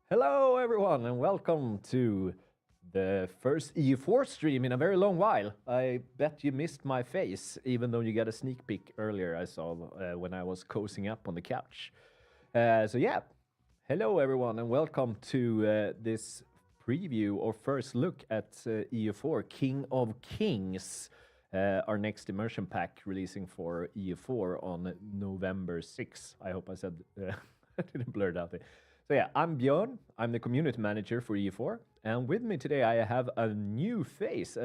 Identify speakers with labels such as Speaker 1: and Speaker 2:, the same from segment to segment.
Speaker 1: Hello, everyone, and welcome to the first EU4 stream in a very long while. I bet you missed my face, even though you got a sneak peek earlier I saw when I was cozying up on the couch. So, hello, everyone, and welcome to this preview or first look at EU4 King of Kings, our next immersion pack releasing for EU4 on November 6th. I hope I said, I didn't blur it out there. So yeah, I'm Björn. I'm the community manager for E4, and with me today I have a new face,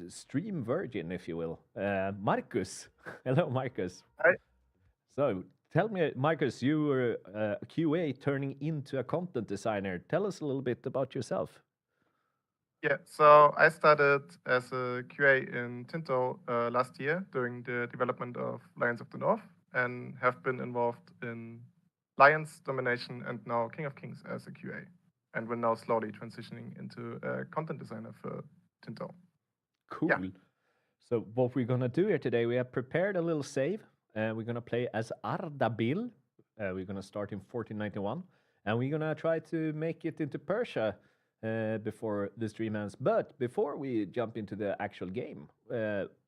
Speaker 1: stream virgin, if you will, Marcus. Hello, Marcus.
Speaker 2: Hi.
Speaker 1: So tell me, Marcus, you were a QA turning into a content designer. Tell us a little bit about yourself.
Speaker 2: Yeah, so I started as a QA in Tinto last year during the development of Lions of the North and have been involved in Lions Domination and now King of Kings as a QA. And we're now slowly transitioning into a content designer for Tinto.
Speaker 1: Cool.
Speaker 2: Yeah.
Speaker 1: So what we're gonna do here today, we have prepared a little save. We're gonna play as Ardabil. We're gonna start in 1491, and we're gonna try to make it into Persia before the stream ends. But before we jump into the actual game,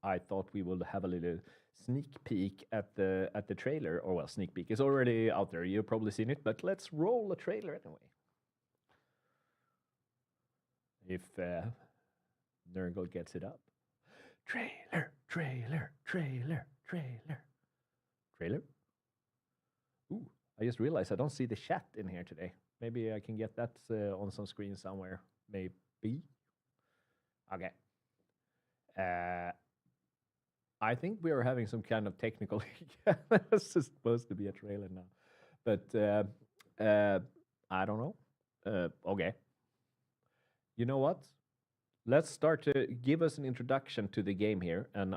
Speaker 1: I thought we would have a little sneak peek at the trailer. Or well, sneak peek is already out there. You've probably seen it, but let's roll a trailer anyway. If Nurgle gets it up. Trailer, trailer, trailer, trailer, trailer. Ooh, I just realized I don't see the chat in here today. Maybe I can get that on some screen somewhere. Maybe. Okay. I think we are having some kind of technical. This is supposed to be a trailer now, but I don't know. Okay. You know what? Let's start to give us an introduction to the game here, and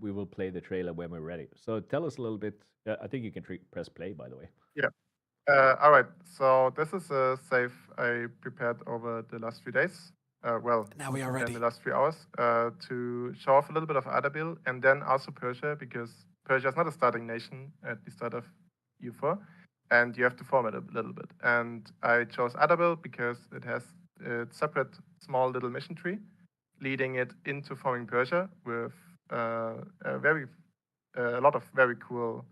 Speaker 1: we will play the trailer when we're ready. So tell us a little bit. I think you can press play, by the way.
Speaker 2: Yeah. All right. So this is a save I prepared over the last few days.
Speaker 3: Now we are ready.
Speaker 2: In the last few hours to show off a little bit of Ardabil and then also Persia, because Persia is not a starting nation at the start of EU4, and you have to form it a little bit. And I chose Ardabil because it has a separate small little mission tree leading it into forming Persia with a lot of very cool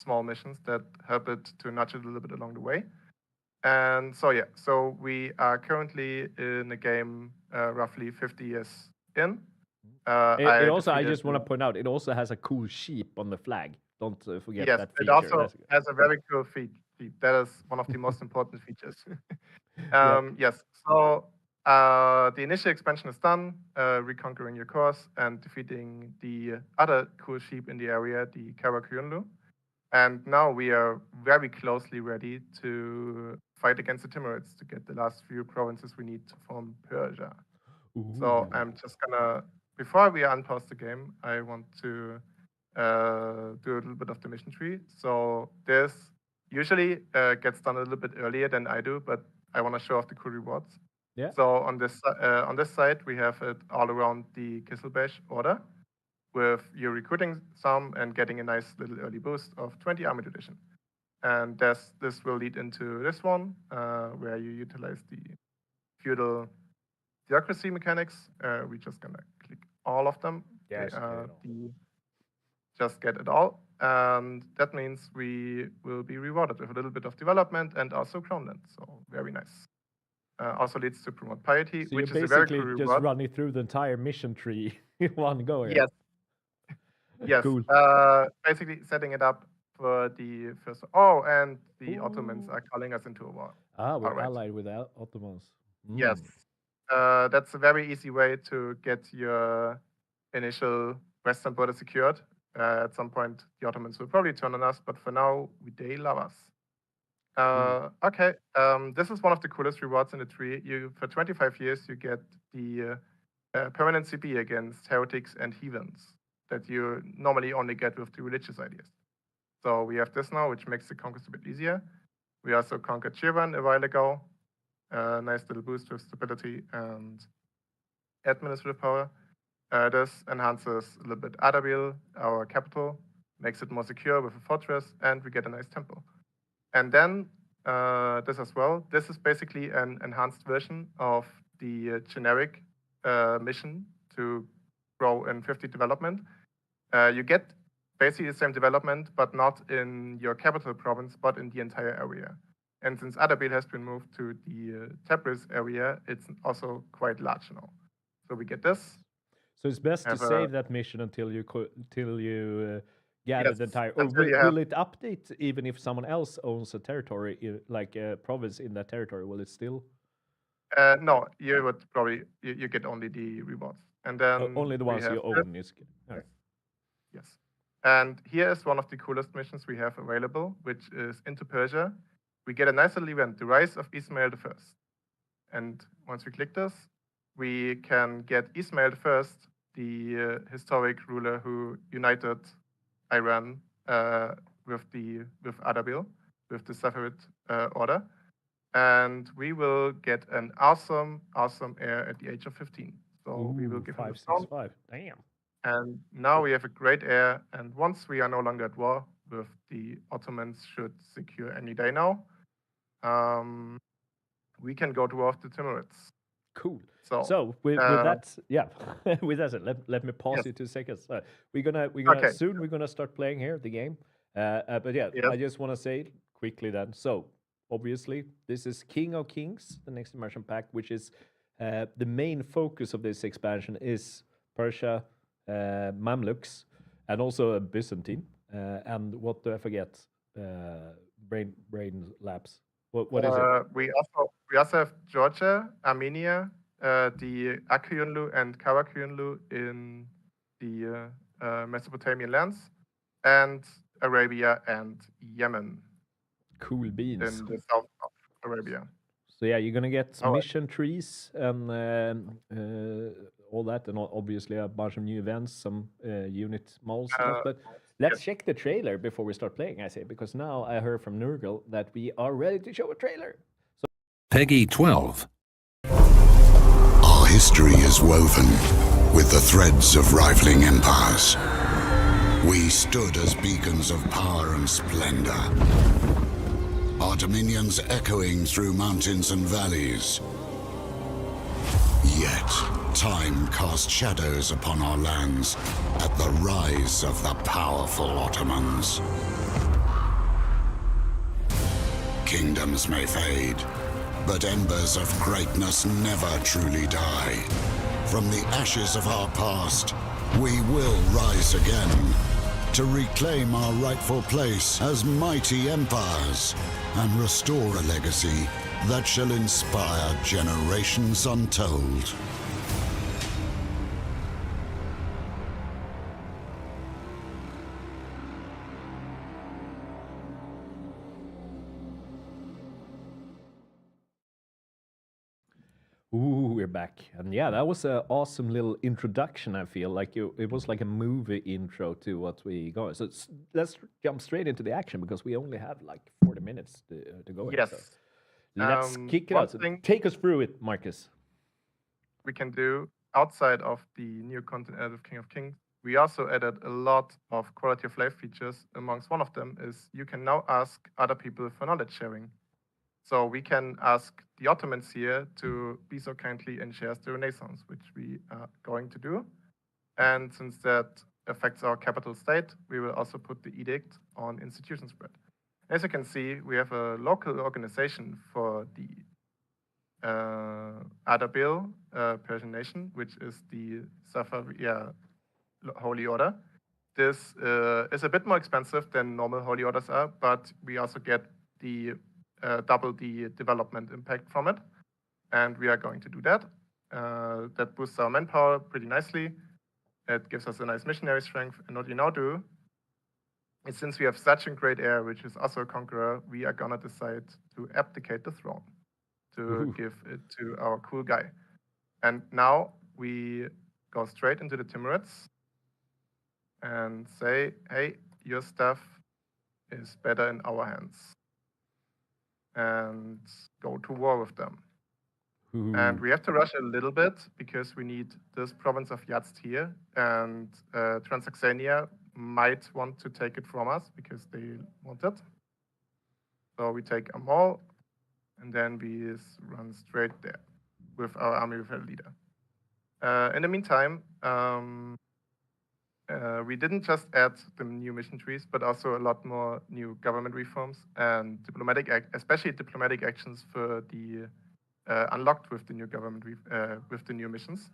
Speaker 2: small missions that help it to nudge it a little bit along the way. And so we are currently in a game roughly 50 years in.
Speaker 1: I just want to point out, it also has a cool sheep on the flag. Don't forget that feature.
Speaker 2: Yes, it also has a very cool feat. That is one of the most important features. Yes, so the initial expansion is done, reconquering your course and defeating the other cool sheep in the area, the Karakyunlu. And now we are very closely ready to fight against the Timurids to get the last few provinces we need to form Persia.
Speaker 1: Ooh.
Speaker 2: So I'm just gonna, before we unpause the game, I want to do a little bit of the mission tree. So this usually gets done a little bit earlier than I do, but I want to show off the cool rewards.
Speaker 1: Yeah.
Speaker 2: So on this side, we have it all around the Kisselbesh order, with you recruiting some and getting a nice little early boost of 20 army tradition. And this will lead into this one, where you utilize the feudal theocracy mechanics. We're just gonna click all of them.
Speaker 1: Yes,
Speaker 2: just get it all. And that means we will be rewarded with a little bit of development and also crownland. So very nice. Also leads to promote piety,
Speaker 1: so
Speaker 2: which
Speaker 1: is
Speaker 2: a very cool
Speaker 1: reward. Just running through the entire mission tree in one go.
Speaker 2: Yes. Yes.
Speaker 1: Cool.
Speaker 2: Basically setting it up for the first. Oh, and the Ottomans are calling us into a war.
Speaker 1: We're allied with the Ottomans.
Speaker 2: Yes. That's a very easy way to get your initial western border secured. At some point, the Ottomans will probably turn on us, but for now, they love us. Okay. This is one of the coolest rewards in the tree. For 25 years, you get the permanent CP against heretics and heathens that you normally only get with the religious ideas. So we have this now, which makes the conquest a bit easier. We also conquered Shirvan a while ago. Nice little boost with stability and administrative power. This enhances a little bit Ardabil, our capital, makes it more secure with a fortress, and we get a nice temple. And then this as well. This is basically an enhanced version of the generic mission to grow in 50 development. You get basically the same development, but not in your capital province, but in the entire area. And since Adabil has been moved to the Tabriz area, it's also quite large now. So we get this.
Speaker 1: So it's best to
Speaker 2: Have a-
Speaker 1: save that mission until you gather
Speaker 2: Yes,
Speaker 1: the entire. Or
Speaker 2: until you have-
Speaker 1: will it update even if someone else owns a territory, like a province in that territory? Will it still?
Speaker 2: No, you would probably you get only the rewards, and then
Speaker 1: Only the
Speaker 2: we
Speaker 1: ones you
Speaker 2: have
Speaker 1: own is. All right.
Speaker 2: Yes. And here is one of the coolest missions we have available, which is into Persia. We get a nice little event, the Rise of Ismail I. And once we click this, we can get Ismail I, the historic ruler who united Iran with Adabil, with the Safavid order. And we will get an awesome heir at the age of 15. So we will give him
Speaker 1: 565. Damn.
Speaker 2: and now we have a great heir. And once we are no longer at war with the Ottomans, should secure any day now, we can go to war with the Timurids.
Speaker 1: Cool.
Speaker 2: So,
Speaker 1: So with that, yeah, with that said, let me pause
Speaker 2: Yes.
Speaker 1: you 2 seconds. We're gonna
Speaker 2: Okay.
Speaker 1: soon we're gonna start playing here the game. But yeah,
Speaker 2: Yes.
Speaker 1: I just want to say quickly then. So obviously this is King of Kings, the next immersion pack, which is the main focus of this expansion is Persia, Mamluks, and also a Byzantine. And what do I forget? Brain lapse. What is it?
Speaker 2: We also have Georgia, Armenia, the Akyunlu and Karakyunlu in the Mesopotamian lands, and Arabia and Yemen
Speaker 1: Cool beans.
Speaker 2: in the south of Arabia.
Speaker 1: So yeah, you're gonna get
Speaker 2: All right.
Speaker 1: mission trees and all that, and obviously a bunch of new events, some unit models stuff. But let's check the trailer before we start playing. I say because now I heard from Nurgle that we are ready to show a trailer.
Speaker 3: Peggy 12.
Speaker 4: Our history is woven with the threads of rivaling empires. We stood as beacons of power and splendor, our dominions echoing through mountains and valleys. Yet, time cast shadows upon our lands at the rise of the powerful Ottomans. Kingdoms may fade, but embers of greatness never truly die. From the ashes of our past, we will rise again to reclaim our rightful place as mighty empires and restore a legacy that shall inspire generations untold.
Speaker 1: Ooh, we're back, and yeah, that was an awesome little introduction. I feel like it was like a movie intro to what we got. So let's jump straight into the action because we only have like 40 minutes to go.
Speaker 2: Yes.
Speaker 1: So let's kick it
Speaker 2: one
Speaker 1: out. So
Speaker 2: thing-
Speaker 1: take us through it, Marcus.
Speaker 2: We can do outside of the new content out of King of Kings, we also added a lot of quality of life features. Amongst one of them is you can now ask other people for knowledge sharing. So we can ask the Ottomans here to be so kindly and share us the Renaissance, which we are going to do. And since that affects our capital state, we will also put the edict on institution spread. As you can see, we have a local organization for the Adabil Persian nation, which is the Safaviya Holy Order. This is a bit more expensive than normal holy orders are, but we also get the double the development impact from it, and we are going to do that. That boosts our manpower pretty nicely. It gives us a nice missionary strength, and what we now do is, since we have such a great heir, which is also a conqueror, we are gonna decide to abdicate the throne, to give it to our cool guy. And now we go straight into the Timurids and say, hey, your stuff is better in our hands. And go to war with them. And we have to rush a little bit because we need this province of Yazd here, and Transaxania might want to take it from us because they want it. So we take a mall, and then we run straight there with our army with a leader. In the meantime, we didn't just add the new mission trees, but also a lot more new government reforms and especially diplomatic actions for the unlocked with the new government with the new missions.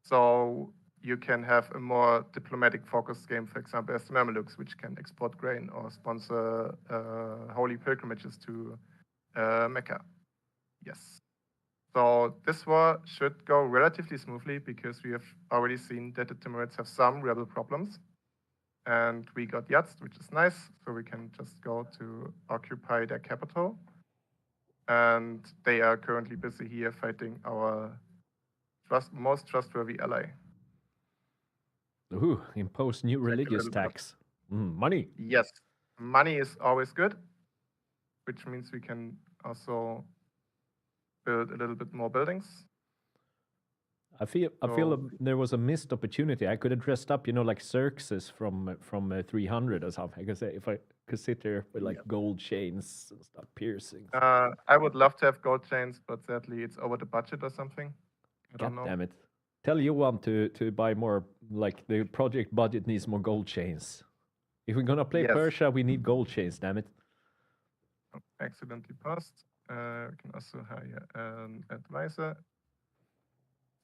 Speaker 2: So you can have a more diplomatic focused game, for example, as the Mamelukes, which can export grain or sponsor holy pilgrimages to Mecca. Yes. So this war should go relatively smoothly because we have already seen that the Timurids have some rebel problems. And we got Yazd, which is nice, so we can just go to occupy their capital. And they are currently busy here fighting our most trustworthy ally.
Speaker 1: Ooh, impose new religious tax. Money.
Speaker 2: Yes, money is always good, which means we can also build a little bit more buildings.
Speaker 1: I feel there was a missed opportunity. I could have dressed up, like Xerxes from 300 or something. I could say if I could sit there with like gold chains and stuff, piercing.
Speaker 2: I would love to have gold chains, but sadly it's over the budget or something. I don't know.
Speaker 1: God damn it! Tell Johan to buy more. Like the project budget needs more gold chains. If we're gonna play Persia, we need gold chains. Damn it!
Speaker 2: Accidentally passed. We can also hire an advisor.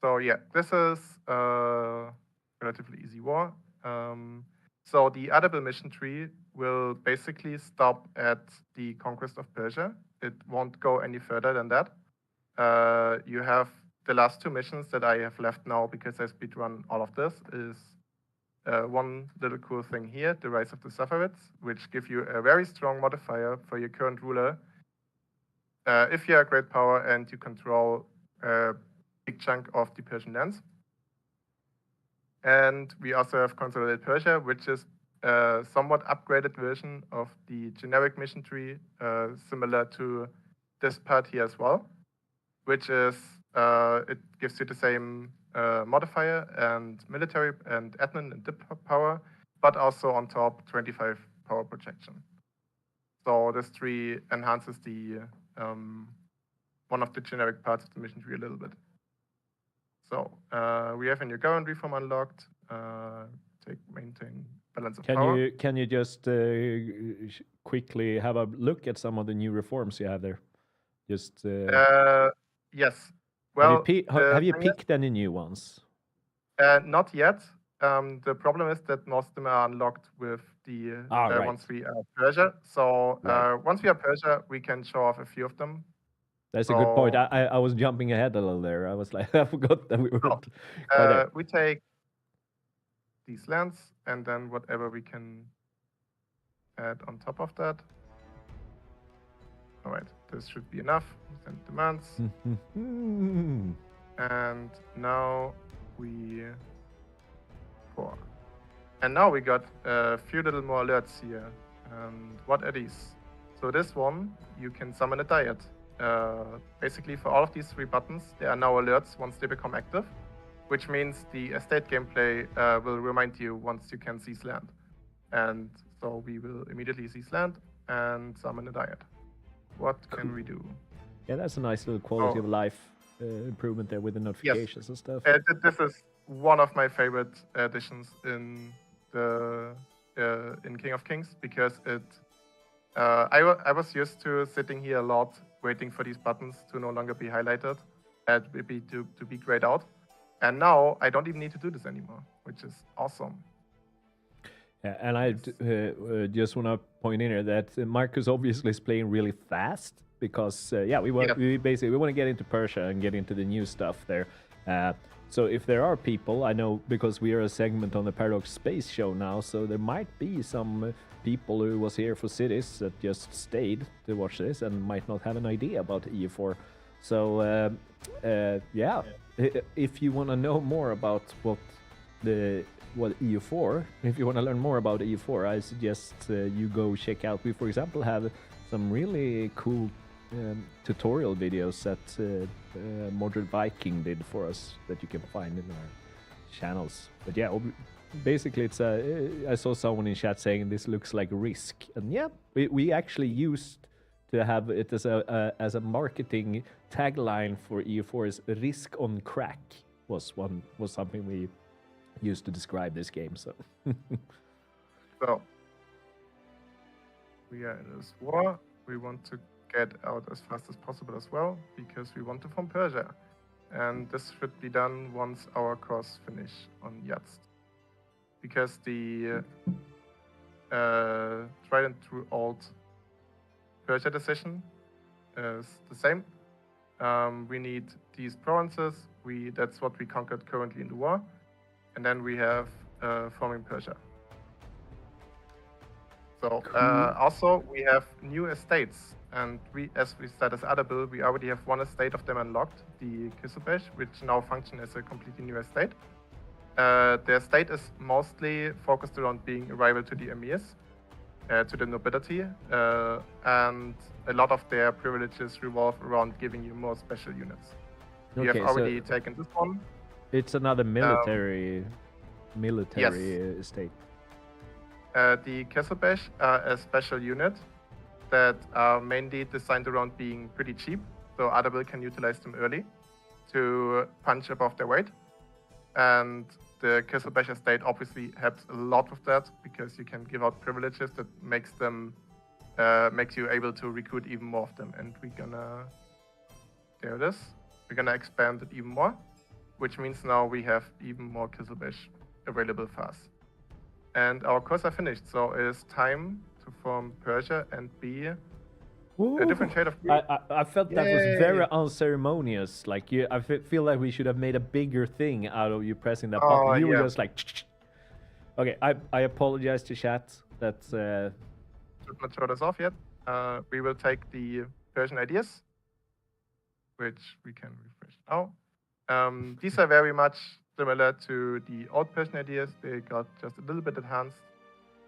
Speaker 2: So yeah, this is a relatively easy war. So the Adable mission tree will basically stop at the conquest of Persia. It won't go any further than that. You have the last two missions that I have left now because I speedrun all of this is one little cool thing here, the Rise of the Safavids, which give you a very strong modifier for your current ruler. If you are a great power and you control a big chunk of the Persian lands. And we also have Consolidate Persia, which is a somewhat upgraded version of the generic mission tree, similar to this part here as well, which is, it gives you the same modifier and military and admin and dip power, but also on top 25 power projection. So this tree enhances the one of the generic parts of the mission tree a little bit. So we have a new government reform unlocked. Maintain balance of power.
Speaker 1: Can you just quickly have a look at some of the new reforms you have there? Just
Speaker 2: yes. Well,
Speaker 1: have you picked any new ones?
Speaker 2: Not yet. The problem is that most of them are unlocked with the once we are Persia. So once we are Persia, we can show off a few of them.
Speaker 1: That's a good point. I was jumping ahead a little there. I was like, I forgot that we were.
Speaker 2: We take these lands and then whatever we can add on top of that. All right, this should be enough. Send demands. And now we pour. And now we got a few little more alerts here. And what are these? So this one, you can summon a diet. Basically for all of these three buttons, there are now alerts once they become active, which means the estate gameplay will remind you once you can seize land. And so we will immediately seize land and summon a diet. What can we do?
Speaker 1: Yeah, that's a nice little quality of life improvement there with the notifications and stuff.
Speaker 2: This is one of my favorite additions in the in King of Kings because it. I was used to sitting here a lot, waiting for these buttons to no longer be highlighted and to be grayed out. And now I don't even need to do this anymore, which is awesome.
Speaker 1: Yeah, and I just want to point in here that Marcus obviously is playing really fast because we want to get into Persia and get into the new stuff there. So if there are people, I know because we are a segment on the Paradox Space Show now, so there might be some people who was here for cities that just stayed to watch this and might not have an idea about EU4. So if you want to know more about what EU4, if you want to learn more about EU4, I suggest you go check out. We, for example, have some really cool tutorial videos that Mordred Viking did for us that you can find in our channels. But yeah, basically it's I saw someone in chat saying this looks like Risk, and yeah, we actually used to have it as a marketing tagline for EU4 is "risk on crack" was something we used to describe this game. So
Speaker 2: So we are in this war. We want to get out as fast as possible as well because we want to form Persia, and this should be done once our course finish on Yazd, because the tried and true old Persia decision is the same. We need these provinces. That's what we conquered currently in the war, and then we have forming Persia. So also we have new estates, and as we said as Adabil, we already have one estate of them unlocked, the Kisubesh, which now function as a completely new estate. The estate is mostly focused around being a rival to the emirs, to the nobility, and a lot of their privileges revolve around giving you more special units. We have already taken this one.
Speaker 1: It's another military estate.
Speaker 2: The Kisubesh are a special unit that are mainly designed around being pretty cheap, so Adabil can utilize them early to punch above their weight. And the Kisubesh estate obviously helps a lot with that because you can give out privileges that makes you able to recruit even more of them. And there it is. We're gonna expand it even more, which means now we have even more Kisubesh available for us. And our course are finished, so it is time to form Persia and be a different shade of green.
Speaker 1: I felt that was very unceremonious. Like I feel like we should have made a bigger thing out of you pressing that button. You were just like, okay. I apologize to chat. That's
Speaker 2: should not show this off yet. We will take the Persian ideas, which we can refresh now. These are very much similar to the old Persian ideas. They got just a little bit enhanced.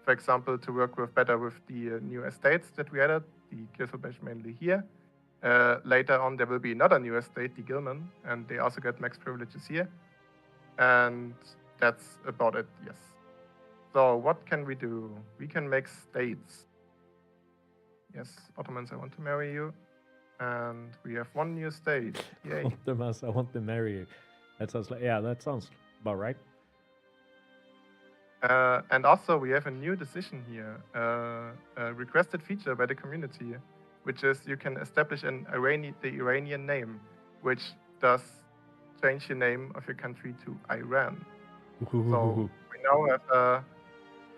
Speaker 2: For example, to work better with the new estates that we added, the Kisubesh mainly here. Later on, there will be another new estate, the Gilman, and they also get max privileges here. And that's about it, yes. So what can we do? We can make states. Yes, Ottomans, I want to marry you. And we have one new state. Yay.
Speaker 1: Ottomans, I want to marry you. That sounds about right.
Speaker 2: And also we have a new decision here, a requested feature by the community, which is you can establish the Iranian name, which does change the name of your country to Iran. So we now have a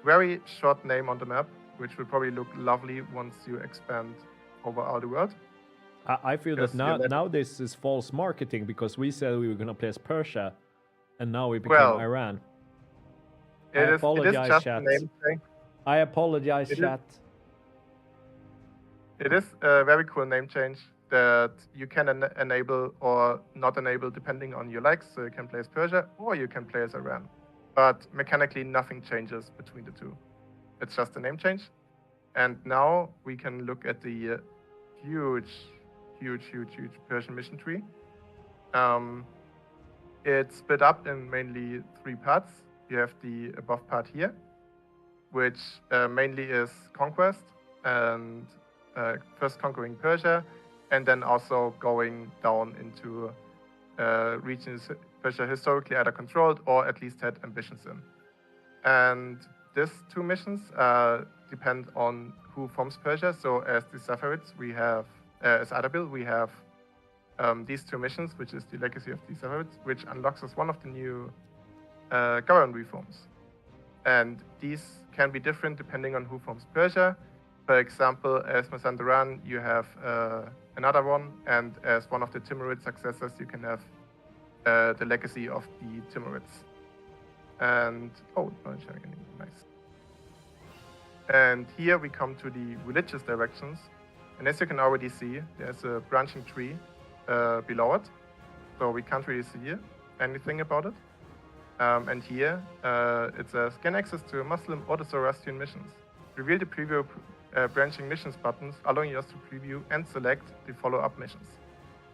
Speaker 2: very short name on the map, which will probably look lovely once you expand over all the world.
Speaker 1: I feel that now this is false marketing because we said we were going to play as Persia, and now we became Iran. I apologize, chat. I apologize, chat.
Speaker 2: It is a very cool name change that you can enable or not enable depending on your likes. So you can play as Persia or you can play as Iran. But mechanically, nothing changes between the two. It's just a name change. And now we can look at the huge Persian mission tree. It's split up in mainly 3 parts. You have the above part here, which mainly is conquest and first conquering Persia, and then also going down into regions Persia historically either controlled or at least had ambitions in. And these 2 missions depend on who forms Persia. So as the Safavids, we have, as Adabil, we have these 2 missions, which is the Legacy of the Safavids, which unlocks us one of the new government reforms. And these can be different depending on who forms Persia. For example, as Mazandaran, you have another one, and as one of the Timurid successors, you can have the Legacy of the Timurids. And, nice. And here we come to the religious directions. And as you can already see, there's a branching tree below it. So we can't really see anything about it. And here it says, gain access to Muslim or the Zoroastrian missions. Reveal the preview branching missions buttons, allowing us to preview and select the follow-up missions.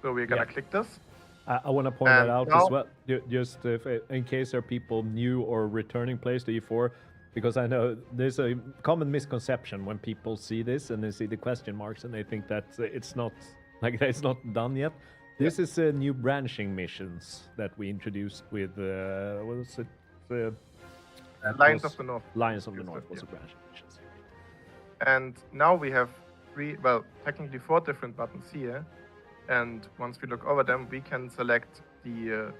Speaker 2: So we're gonna click this.
Speaker 1: I want to point that out as well, just in case there are people new or returning players to E4. because I know there's a common misconception when people see this and they see the question marks and they think that it's not like it's not done yet. This is new branching missions that we introduced with what was it?
Speaker 2: Lions of the North.
Speaker 1: Lions of the North was a branching missions.
Speaker 2: And now we have technically 4 different buttons here. And once we look over them, we can select the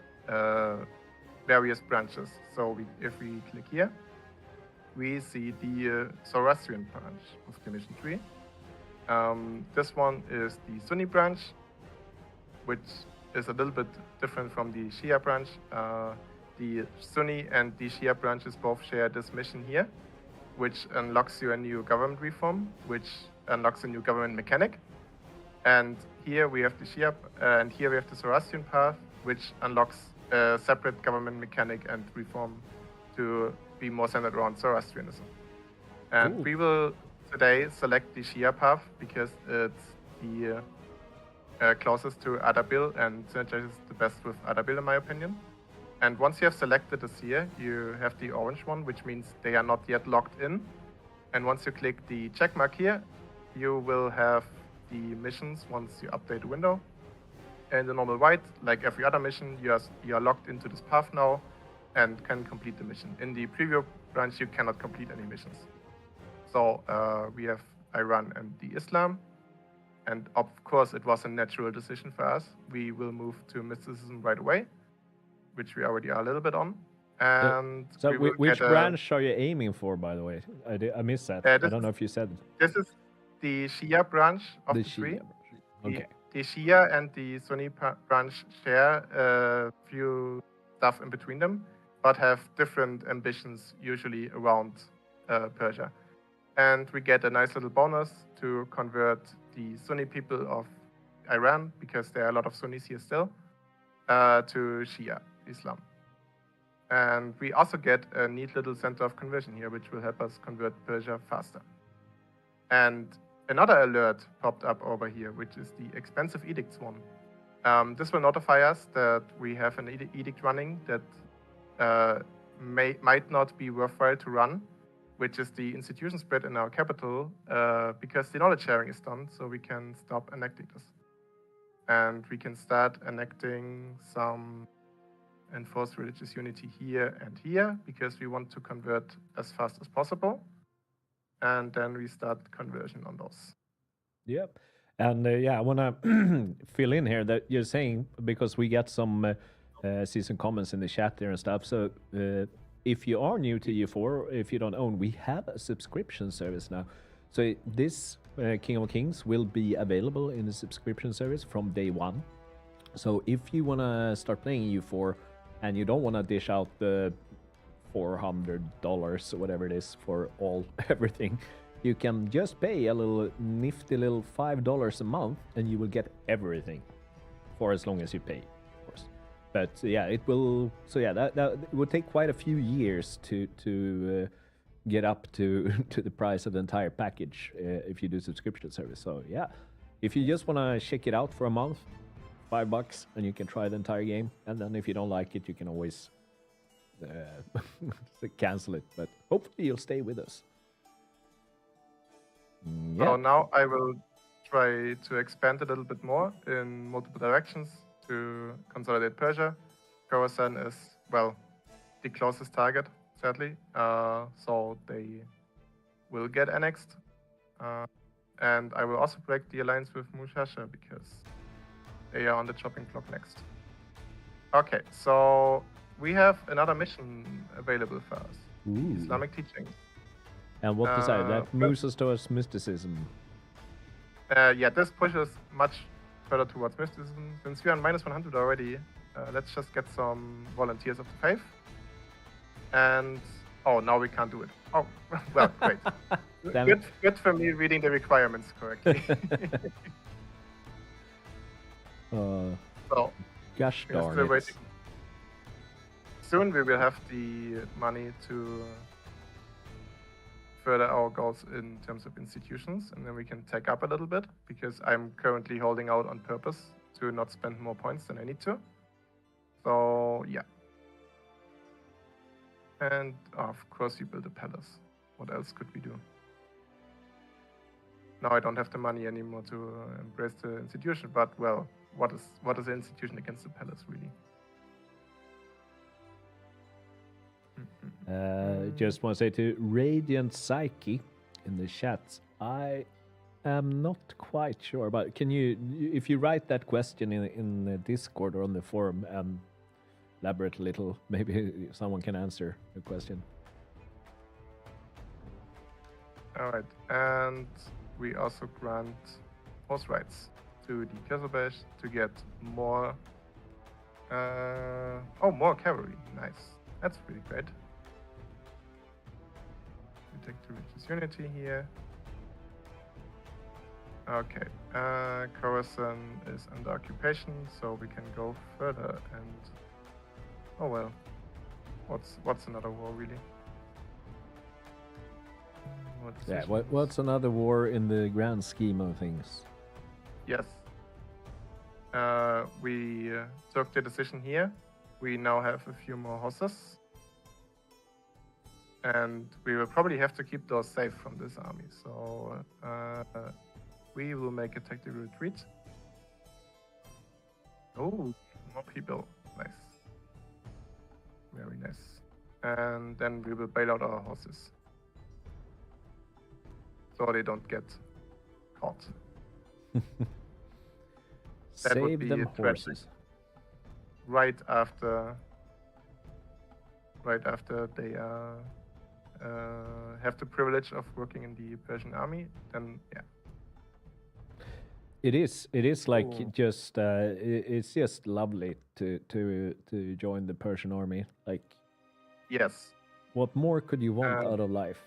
Speaker 2: various branches. So if we click here, we see the Zoroastrian branch of the mission tree. This one is the Sunni branch, which is a little bit different from the Shia branch. The Sunni and the Shia branches both share this mission here, which unlocks you a new government reform, which unlocks a new government mechanic. And here we have the Shia, and here we have the Zoroastrian path, which unlocks a separate government mechanic and reform to be more centered around Zoroastrianism. And we will today select the Shia path because it's the closest to Adabil and synergizes the best with Adabil in my opinion. And once you have selected this here, you have the orange one, which means they are not yet logged in. And once you click the check mark here, you will have the missions once you update the window. And the normal white, like every other mission, you are logged into this path now and can complete the mission. In the preview branch, you cannot complete any missions. So we have Iran and the Islam. And of course, it was a natural decision for us. We will move to mysticism right away, which we already are a little bit on. And
Speaker 1: so which branch are you aiming for, by the way? I missed that. I don't know if you said.
Speaker 2: This is the Shia branch of the tree.
Speaker 1: Okay.
Speaker 2: The Shia and the Sunni branch share a few stuff in between them, but have different ambitions usually around Persia. And we get a nice little bonus to convert the Sunni people of Iran, because there are a lot of Sunnis here still, to Shia Islam. And we also get a neat little center of conversion here, which will help us convert Persia faster. And another alert popped up over here, which is the expensive edicts one. This will notify us that we have an edict running that might not be worthwhile to run, which is the institution spread in our capital, because the knowledge sharing is done, so we can stop enacting this. And we can start enacting some enforced religious unity here and here, because we want to convert as fast as possible. And then we start conversion on those.
Speaker 1: Yep. And I want to fill in here that you're saying, because we get some season comments in the chat there and stuff. So if you are new to EU4, if you don't own, we have a subscription service now. So this King of Kings will be available in the subscription service from day one. So if you want to start playing EU4 and you don't want to dish out the $400 or whatever it is for everything, you can just pay a little nifty little $5 a month and you will get everything for as long as you pay, of course. But it will. So that it will take quite a few years to get up to the price of the entire package if you do subscription service. So if you just want to check it out for a month, $5 and you can try the entire game. And then if you don't like it, you can always cancel it. But hopefully you'll stay with us.
Speaker 2: So now I will try to expand a little bit more in multiple directions to consolidate Persia. Khorasan is, the closest target, sadly. So they will get annexed. And I will also break the alliance with Mushasha because they are on the chopping block next. Okay, so we have another mission available for us. Islamic teachings.
Speaker 1: And what decided that moves us towards mysticism?
Speaker 2: This pushes much further towards mysticism. Since we are on -100 already, let's just get some volunteers of the faith. And now we can't do it. Oh, well, great. Good for me reading the requirements correctly. So,
Speaker 1: gosh darn it.
Speaker 2: Waiting. Soon we will have the money to further our goals in terms of institutions, and then we can take up a little bit, because I'm currently holding out on purpose to not spend more points than I need to. So, And of course, you build a palace. What else could we do? Now I don't have the money anymore to embrace the institution, but well, what is the institution against the palace, really?
Speaker 1: Just want to say to Radiant Psyche in the chat, I am not quite sure, but can you, if you write that question in the Discord or on the forum and elaborate a little, maybe someone can answer the question.
Speaker 2: All right, and we also grant horse rights to the Crusader to get more. More cavalry. Nice. That's really great. We take the religious unity here. Okay. Coruscant is under occupation, so we can go further. And oh well, what's another war really?
Speaker 1: What's another war in the grand scheme of things?
Speaker 2: Yes. We took the decision here. We now have a few more horses. And we will probably have to keep those safe from this army. So we will make a tactical retreat. Oh, more people. Nice. Very nice. And then we will bail out our horses. So they don't get caught. That would
Speaker 1: Save
Speaker 2: be
Speaker 1: them
Speaker 2: a tragic.
Speaker 1: horses.
Speaker 2: Right after they have the privilege of working in the Persian army, then yeah.
Speaker 1: It is like
Speaker 2: Cool.
Speaker 1: just it's just lovely to join the Persian army. Like,
Speaker 2: Yes,
Speaker 1: what more could you want out of life?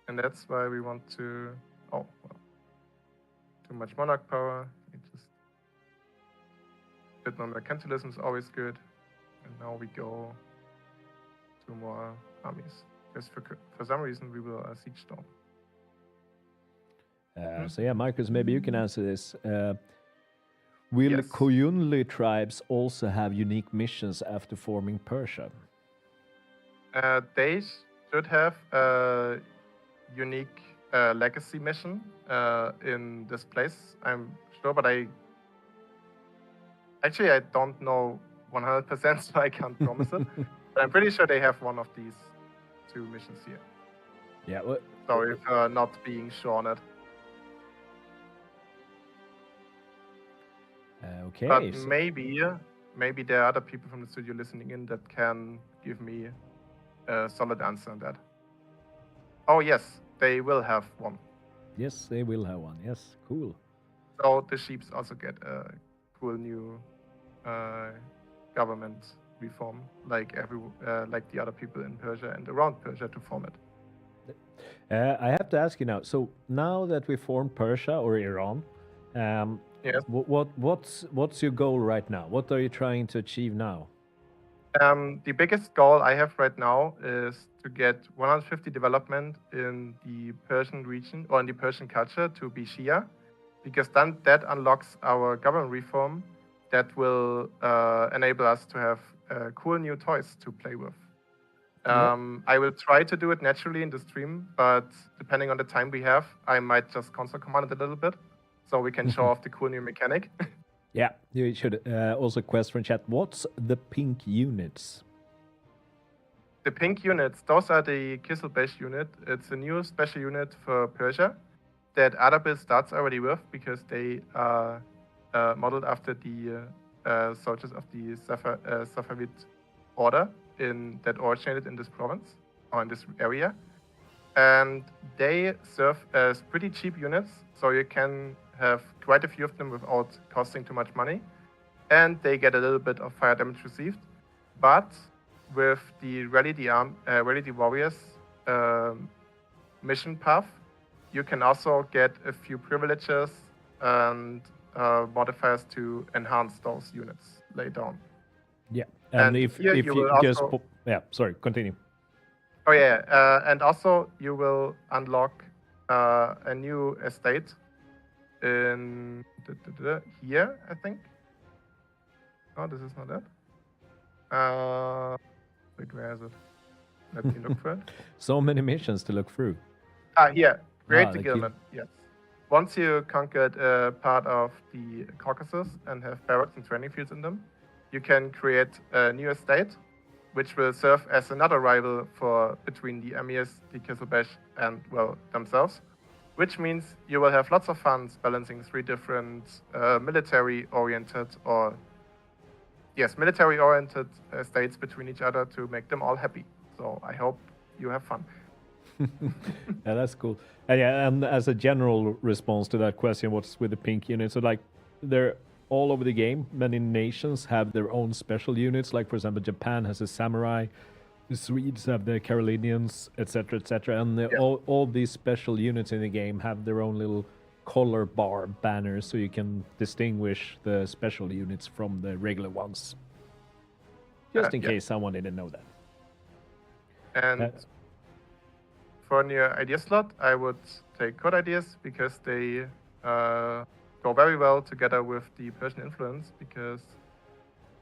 Speaker 2: and that's why we want to. Oh, well, too much monarch power. We just bit more mercantilism is always good, and now we go to more armies. Because for some reason we will siege storm.
Speaker 1: So yeah, Marcus, maybe you can answer this. Will
Speaker 2: Yes.
Speaker 1: Koyunlu tribes also have unique missions after forming Persia?
Speaker 2: They should have a unique legacy mission in this place. I'm sure, but I don't know 100%, so I can't promise it. But I'm pretty sure they have one of these two missions here.
Speaker 1: Yeah. Well,
Speaker 2: Sorry for not being sure on it.
Speaker 1: okay.
Speaker 2: But
Speaker 1: so-
Speaker 2: maybe there are other people from the studio listening in that can give me a solid answer on that. Oh yes, they will have one.
Speaker 1: yes, they will have one. Yes, cool.
Speaker 2: So the Sheeps also get a cool new government reform, like the other people in Persia and around Persia to form it.
Speaker 1: I have to ask you now. So now that we formed Persia or Iran,
Speaker 2: Yes.
Speaker 1: what's your goal right now? What are you trying to achieve now?
Speaker 2: The biggest goal I have right now is to get 150 development in the Persian region or in the Persian culture to be Shia, because then that unlocks our government reform that will enable us to have cool new toys to play with. I will try to do it naturally in the stream, but depending on the time we have, I might just console command it a little bit so we can show off the cool new mechanic.
Speaker 1: Yeah, you should also question chat. What's the pink units?
Speaker 2: The pink units, those are the Kisselbesh unit. It's a new special unit for Persia that other build starts already with because they are modeled after the soldiers of the Safavid order that originated in this province or in this area. And they serve as pretty cheap units, so you can have quite a few of them without costing too much money. And they get a little bit of fire damage received. But with the Rally the Warriors mission path, you can also get a few privileges and modifiers to enhance those units later on.
Speaker 1: Yeah, and if
Speaker 2: here
Speaker 1: if
Speaker 2: you
Speaker 1: you
Speaker 2: will
Speaker 1: just
Speaker 2: also-
Speaker 1: yeah, sorry, continue.
Speaker 2: Oh yeah, and also you will unlock a new estate in here, I think. Oh, this is not it. Wait, where is it? Let me look for it.
Speaker 1: So many missions to look through.
Speaker 2: Here. Great
Speaker 1: the key-
Speaker 2: Guilderland, yes. Once you conquered a part of the Caucasus and have barracks and training fields in them, you can create a new estate, which will serve as another rival for between the emirs, the Kizilbash, and, well, themselves. Which means you will have lots of fun balancing three different military-oriented states between each other to make them all happy. So I hope you have fun.
Speaker 1: Yeah, that's cool. And yeah, and as a general response to that question, what's with the pink units? So like, they're all over the game. Many nations have their own special units. Like for example, Japan has a samurai. The Swedes have the Carolinians, etc., etc. And all these special units in the game have their own little color bar banners, so you can distinguish the special units from the regular ones. Just in case someone didn't know that.
Speaker 2: And for a new idea slot, I would take code ideas because they go very well together with the Persian influence because,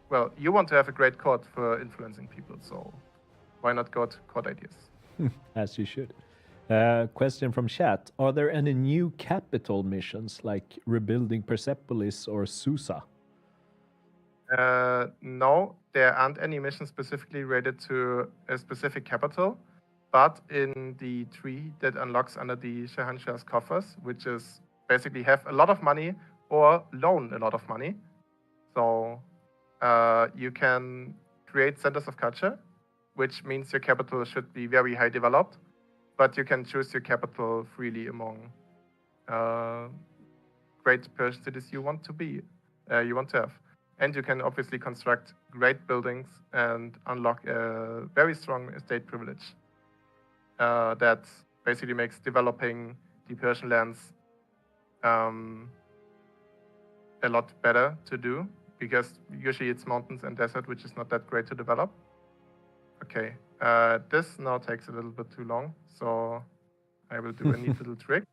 Speaker 2: well, you want to have a great code for influencing people, so why not go to code ideas?
Speaker 1: As you should. Question from chat. Are there any new capital missions like rebuilding Persepolis or Susa?
Speaker 2: No, there aren't any missions specifically related to a specific capital, but in the tree that unlocks under the Shahanshah's coffers, which is basically have a lot of money or loan a lot of money. So you can create centers of culture, which means your capital should be very high developed, but you can choose your capital freely among great Persian cities you want to have. And you can obviously construct great buildings and unlock a very strong estate privilege that basically makes developing the Persian lands a lot better to do, because usually it's mountains and desert, which is not that great to develop. Okay, this now takes a little bit too long, so I will do a neat little trick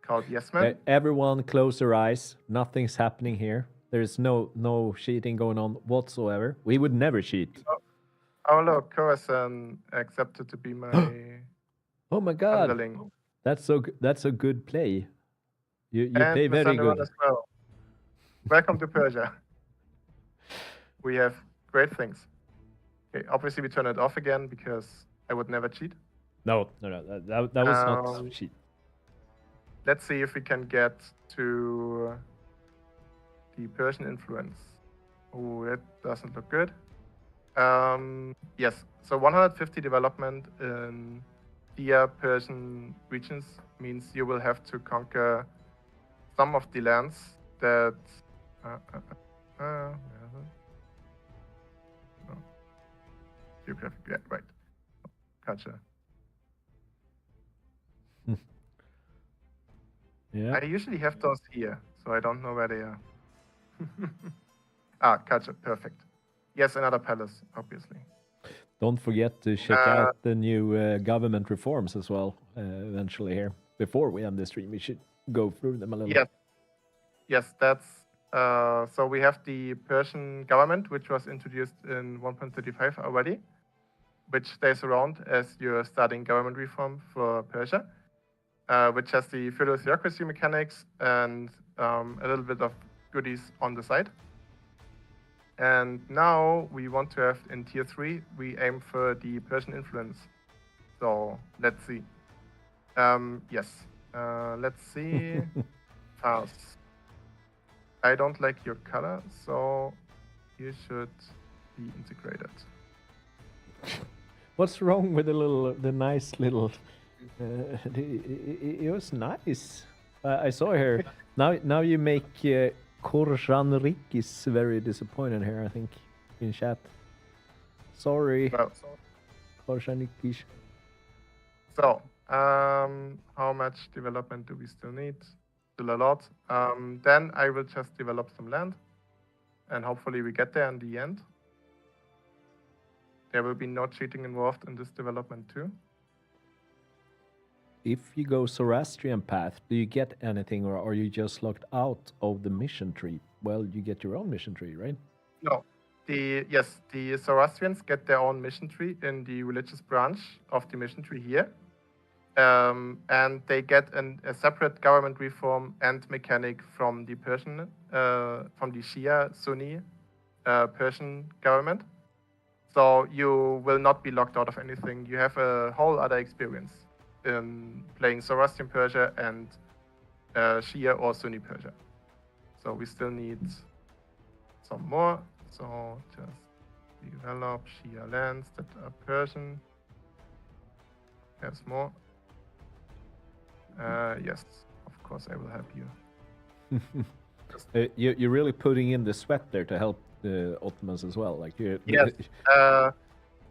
Speaker 2: called Yes Man.
Speaker 1: Everyone close their eyes. Nothing's happening here. There's no cheating going on whatsoever. We would never cheat.
Speaker 2: Oh look, Khorasan accepted to be my
Speaker 1: Oh my god.
Speaker 2: underling.
Speaker 1: That's a good play. You
Speaker 2: And
Speaker 1: play very
Speaker 2: Masandaran
Speaker 1: good.
Speaker 2: as well. Welcome to Persia. We have great things. Okay, obviously we turn it off again because I would never cheat.
Speaker 1: No. That was not cheat.
Speaker 2: Let's see if we can get to the Persian influence. Oh, it doesn't look good. Yes, so 150 development in the Persian regions means you will have to conquer some of the lands that. Geographic, yeah, right. Gotcha.
Speaker 1: Yeah.
Speaker 2: I usually have those here, so I don't know where they are. Gotcha, perfect. Yes, another palace, obviously.
Speaker 1: Don't forget to check out the new government reforms as well eventually here. Before we end the stream, we should go through them a little.
Speaker 2: Yes, that's so we have the Persian government, which was introduced in 1.35 already, which stays around as your starting government reform for Persia, which has the feudal theocracy mechanics and a little bit of goodies on the side. And now we want to have in tier 3, we aim for the Persian influence. So let's see. Yes, let's see. Fast. I don't like your color, so you should be integrated.
Speaker 1: What's wrong with the nice little? It was nice. I saw here. Now you make Korjanrik is very disappointed here. I think in chat. Sorry,
Speaker 2: Well,
Speaker 1: Korjanrik.
Speaker 2: so, how much development do we still need? Still a lot. Then I will just develop some land, and hopefully we get there in the end. There will be no cheating involved in this development too.
Speaker 1: If you go Zoroastrian path, do you get anything, or are you just locked out of the mission tree? Well, you get your own mission tree, right?
Speaker 2: No, The Zoroastrians get their own mission tree in the religious branch of the mission tree here. And they get a separate government reform and mechanic from the Persian, from the Shia Sunni Persian government. So you will not be locked out of anything. You have a whole other experience in playing Zoroastrian Persia and Shia or Sunni Persia. So we still need some more. So just develop Shia lands that are Persian. There's more. Yes, of course I will help you.
Speaker 1: You're really putting in the sweat there to help the Ottomans as well. Like
Speaker 2: yes,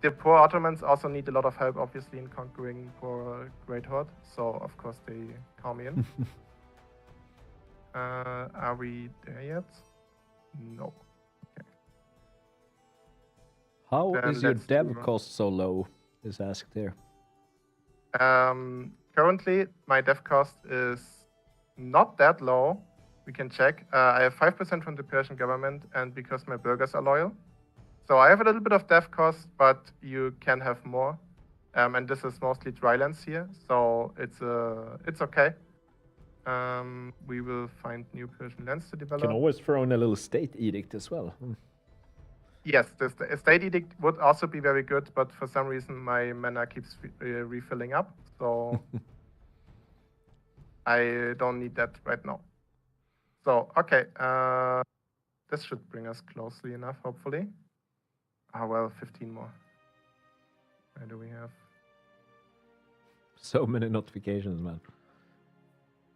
Speaker 2: the poor Ottomans also need a lot of help, obviously, in conquering poor Great Horde. So of course they come in. Are we there yet? No. Okay.
Speaker 1: How
Speaker 2: Then
Speaker 1: is your
Speaker 2: let's
Speaker 1: dev
Speaker 2: do-
Speaker 1: cost so low? Is asked here.
Speaker 2: Currently, my dev cost is not that low. We can check. I have 5% from the Persian government, and because my burghers are loyal. So I have a little bit of dev cost, but you can have more. And this is mostly drylands here, so it's okay. We will find new Persian lands to develop.
Speaker 1: Can always throw in a little state edict as well.
Speaker 2: Yes, the state edict would also be very good, but for some reason my mana keeps refilling up, so I don't need that right now. So, okay, this should bring us closely enough, hopefully. Ah, well, 15 more. Where do we have?
Speaker 1: So many notifications, man.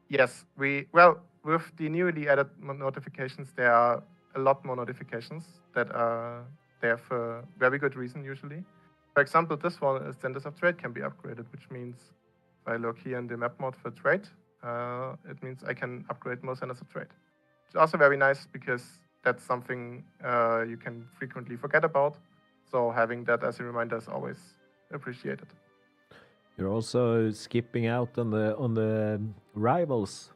Speaker 2: Yes, well, with the newly added notifications, there are a lot more notifications that are there for very good reason, usually. For example, this one is Centers of Trade can be upgraded, which means if I look here in the map mode for trade, it means I can upgrade more Centers of Trade. It's also very nice because that's something you can frequently forget about. So having that as a reminder is always appreciated.
Speaker 1: You're also skipping out on the rivals.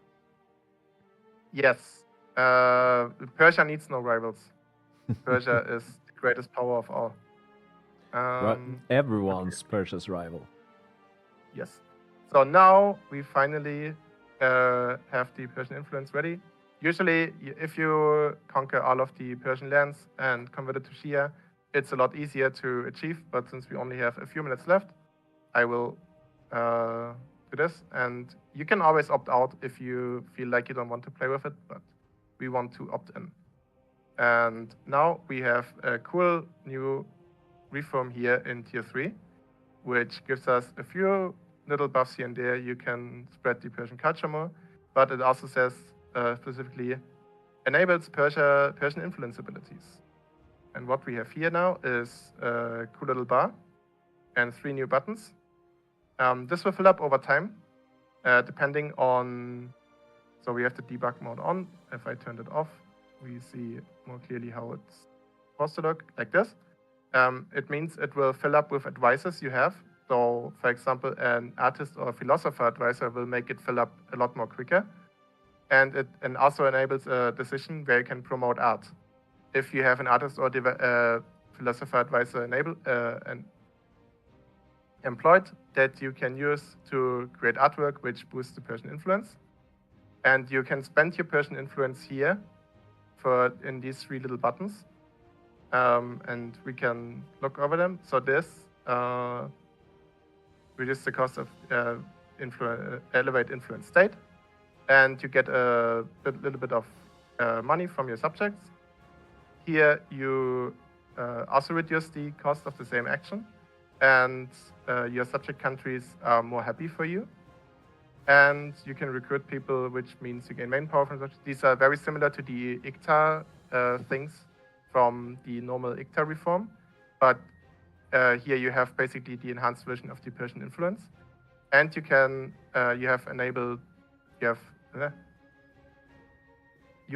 Speaker 2: Yes. Persia needs no rivals. Persia is the greatest power of all.
Speaker 1: Right. Everyone's Persia's rival.
Speaker 2: Yes. So now we finally have the Persian influence ready. Usually, if you conquer all of the Persian lands and convert it to Shia, it's a lot easier to achieve. But since we only have a few minutes left, I will do this. And you can always opt out if you feel like you don't want to play with it, but we want to opt in. And now we have a cool new reform here in tier 3, which gives us a few little buffs here and there. You can spread the Persian culture more, but it also says specifically enables Persian influence abilities. And what we have here now is a cool little bar and 3 new buttons. This will fill up over time, depending on. So we have the debug mode on. If I turned it off, we see more clearly how it's supposed to look, like this. It means it will fill up with advisors you have. So, for example, an artist or philosopher advisor will make it fill up a lot more quicker. And it also enables a decision where you can promote art. If you have an artist or philosopher advisor employed that you can use to create artwork which boosts the Persian influence. And you can spend your Persian influence here in these 3 little buttons. And we can look over them. So this reduces the cost of elevate influence state. And you get a little bit of money from your subjects. Here you also reduce the cost of the same action. And your subject countries are more happy for you. And you can recruit people, which means you gain main power from such. These are very similar to the ICTA things from the normal ICTA reform. But here you have basically the enhanced version of the Persian influence. And you can, you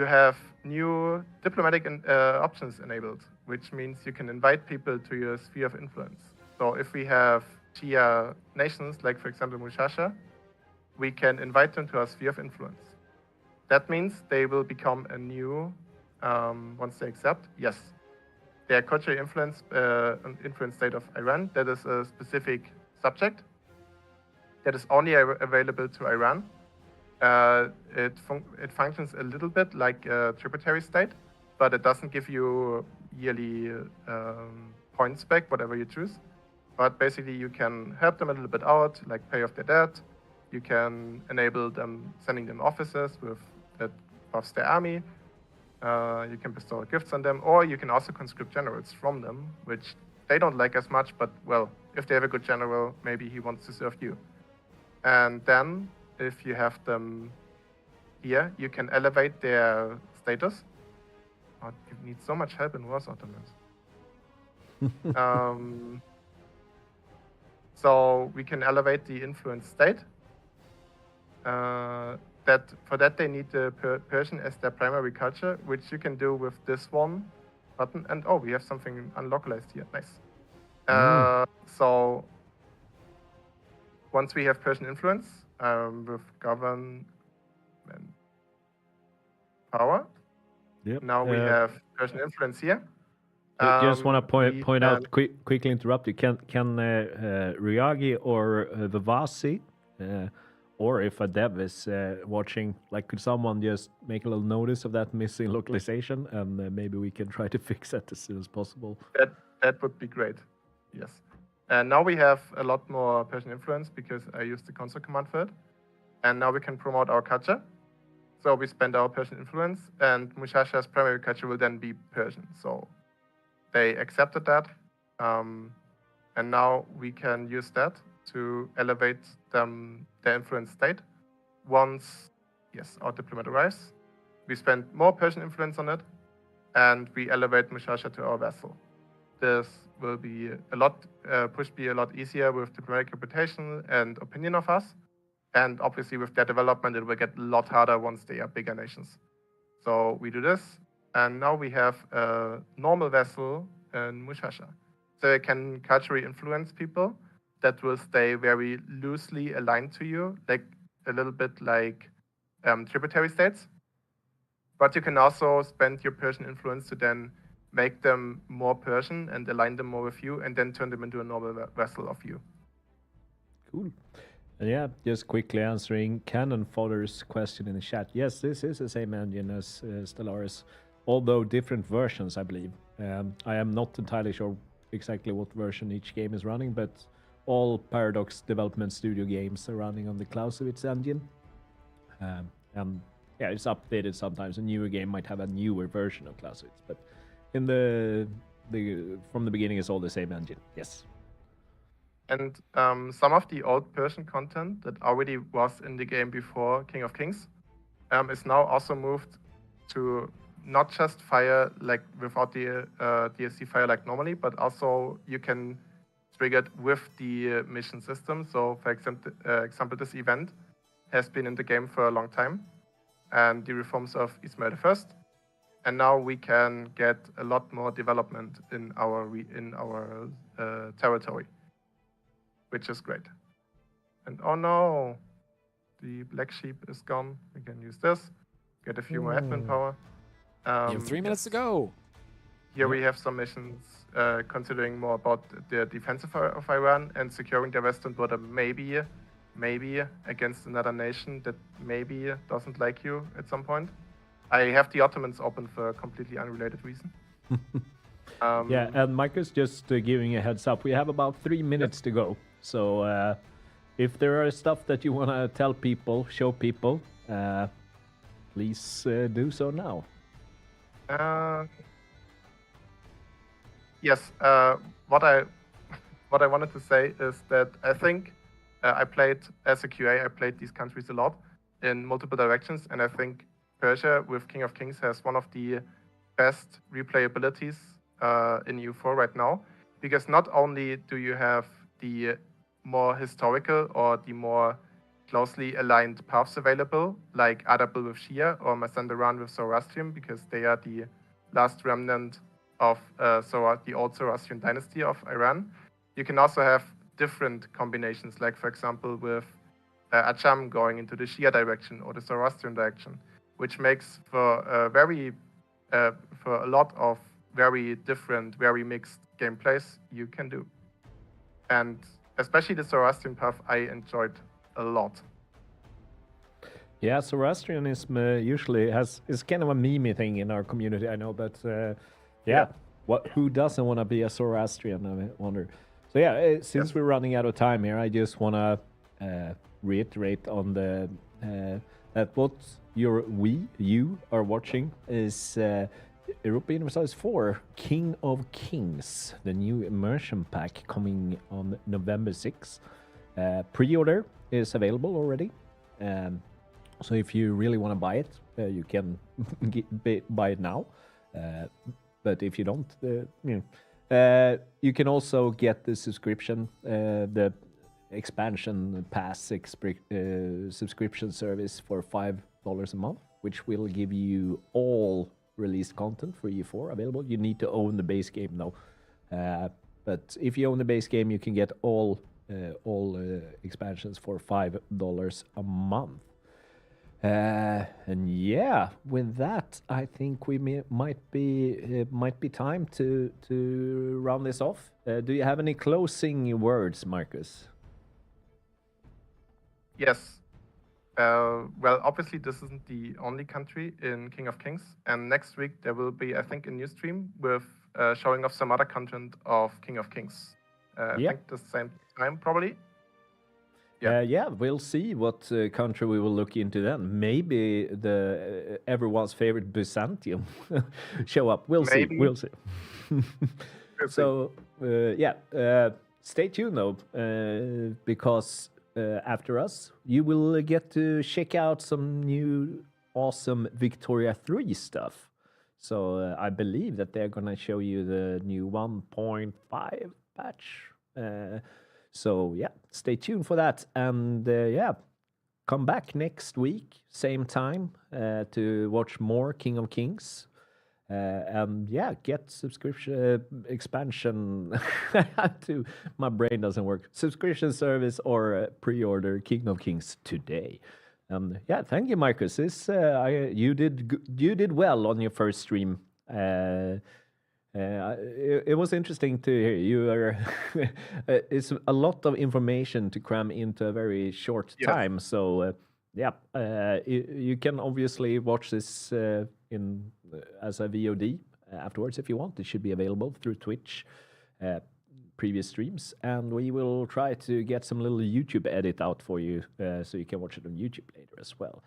Speaker 2: have new diplomatic options enabled, which means you can invite people to your sphere of influence. So if we have Shia nations, like for example Mushasha, we can invite them to our sphere of influence. That means they will become a new, once they accept, yes. their cultural influence state of Iran. That is a specific subject that is only available to Iran. It functions a little bit like a tributary state, but it doesn't give you yearly points back, whatever you choose. But basically, you can help them a little bit out, like pay off their debt. You can enable them, sending them officers that buffs their army. You can bestow gifts on them, or you can also conscript generals from them, which they don't like as much, but well, if they have a good general, maybe he wants to serve you. And then, if you have them here, you can elevate their status. Oh, you need so much help in Wars Ottomans. So we can elevate the influence state. For that they need the Persian as their primary culture, which you can do with this one button. And oh, we have something unlocalized here. Nice. So once we have Persian influence with govern and power, now we have Persian influence here.
Speaker 1: I just want to point out, quickly interrupt you. Can Ryagi or Vivasi, or if a dev is watching, like, could someone just make a little notice of that missing localization, and maybe we can try to fix that as soon as possible.
Speaker 2: That would be great. Yes. And now we have a lot more Persian influence because I used the console command for it, and now we can promote our culture. So we spend our Persian influence, and Mushasha's primary culture will then be Persian. So they accepted that, and now we can use that to elevate their influence state. Once, our diplomat arrives, we spend more Persian influence on it, and we elevate Mushasha to our vassal. This will be a lot easier with diplomatic reputation and opinion of us, and obviously with their development, it will get a lot harder once they are bigger nations. So we do this. And now we have a normal vassal in Mushasha. So it can culturally influence people that will stay very loosely aligned to you, like a little bit like tributary states. But you can also spend your Persian influence to then make them more Persian and align them more with you, and then turn them into a normal vassal of you.
Speaker 1: Cool. And just quickly answering Cannon Fodder's question in the chat. Yes, this is the same engine as Stellaris, although different versions, I believe. I am not entirely sure exactly what version each game is running, but all Paradox Development Studio games are running on the Clausewitz engine. It's updated sometimes. A newer game might have a newer version of Clausewitz, but in from the beginning, it's all the same engine. Yes.
Speaker 2: And some of the old Persian content that already was in the game before King of Kings is now also moved to not just fire like without the DSC fire like normally, but also you can trigger it with the mission system. So, for example, this event has been in the game for a long time, and the reforms of Ismail I. And now we can get a lot more development in our territory, which is great. And oh no, the black sheep is gone. We can use this, get a few more admin power.
Speaker 5: You have 3 minutes to go.
Speaker 2: Here we have some missions considering more about the defense of Iran and securing the western border, maybe against another nation that maybe doesn't like you at some point. I have the Ottomans open for a completely unrelated reason.
Speaker 1: And Marcus, just giving a heads up, we have about 3 minutes to go. So if there are stuff that you want to tell people, show people, please do so now.
Speaker 2: Yes, what I wanted to say is that I think I played as a QA, I played these countries a lot in multiple directions, and I think Persia with King of Kings has one of the best replayabilities in EU4 right now, because not only do you have the more historical or the more closely aligned paths available, like Ardabil with Shia or Mazandaran with Zoroastrian, because they are the last remnant of the old Zoroastrian dynasty of Iran. You can also have different combinations, like, for example, with Acham going into the Shia direction or the Zoroastrian direction, which makes for a lot of very different, very mixed gameplays you can do. And especially the Zoroastrian path, I enjoyed a lot.
Speaker 1: Yeah, Zoroastrianism usually is kind of a meme thing in our community, I know, but yeah. Who doesn't want to be a Zoroastrian, I wonder. So yeah, since we're running out of time here, I just want to reiterate on the that what you are watching is Europa Universalis 4 King of Kings, the new immersion pack coming on November 6th. Pre-order is available already. So if you really want to buy it, you can buy it now. But if you don't, you can also get the subscription, the expansion pass subscription service for $5 a month, which will give you all released content for E4 available. You need to own the base game though. But if you own the base game, you can get all expansions for $5 a month. And yeah, with that, I think we might be time to round this off. Do you have any closing words, Marcus?
Speaker 2: Yes. Well, obviously, this isn't the only country in King of Kings. And next week, there will be, I think, a new stream with showing off some other content of King of Kings. I think the same time, probably.
Speaker 1: Yeah, we'll see what country we will look into then. Maybe the everyone's favorite Byzantium show up. We'll see. So, stay tuned though, because after us, you will get to check out some new awesome Victoria 3 stuff. So I believe that they're gonna show you the new 1.5 patch. So yeah, stay tuned for that, and come back next week, same time, to watch more King of Kings, and get subscription expansion. My brain doesn't work. Subscription service or pre-order King of Kings today. Thank you, Marcus. You did well on your first stream. It was interesting to hear. You are it's a lot of information to cram into a very short time. So you can obviously watch this as a VOD afterwards if you want. It should be available through Twitch, previous streams, and we will try to get some little YouTube edit out for you so you can watch it on YouTube later as well.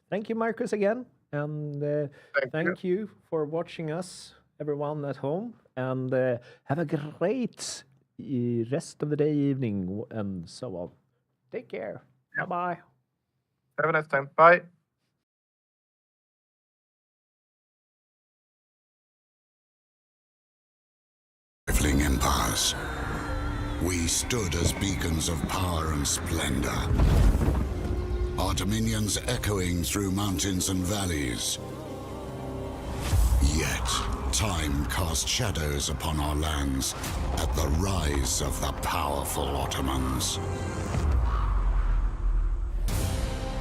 Speaker 1: Thank you, Marcus, again. And thank you for watching us, everyone at home. And have a great rest of the day, evening, and so on. Take care. Bye-bye.
Speaker 2: Have a nice time. Bye.
Speaker 4: Trifling empires. We stood as beacons of power and splendor. Our dominions echoing through mountains and valleys. Yet, time cast shadows upon our lands at the rise of the powerful Ottomans.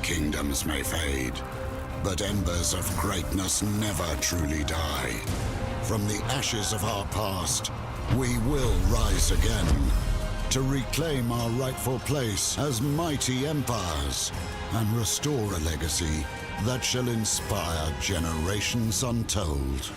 Speaker 4: Kingdoms may fade, but embers of greatness never truly die. From the ashes of our past, we will rise again to reclaim our rightful place as mighty empires and restore a legacy that shall inspire generations untold.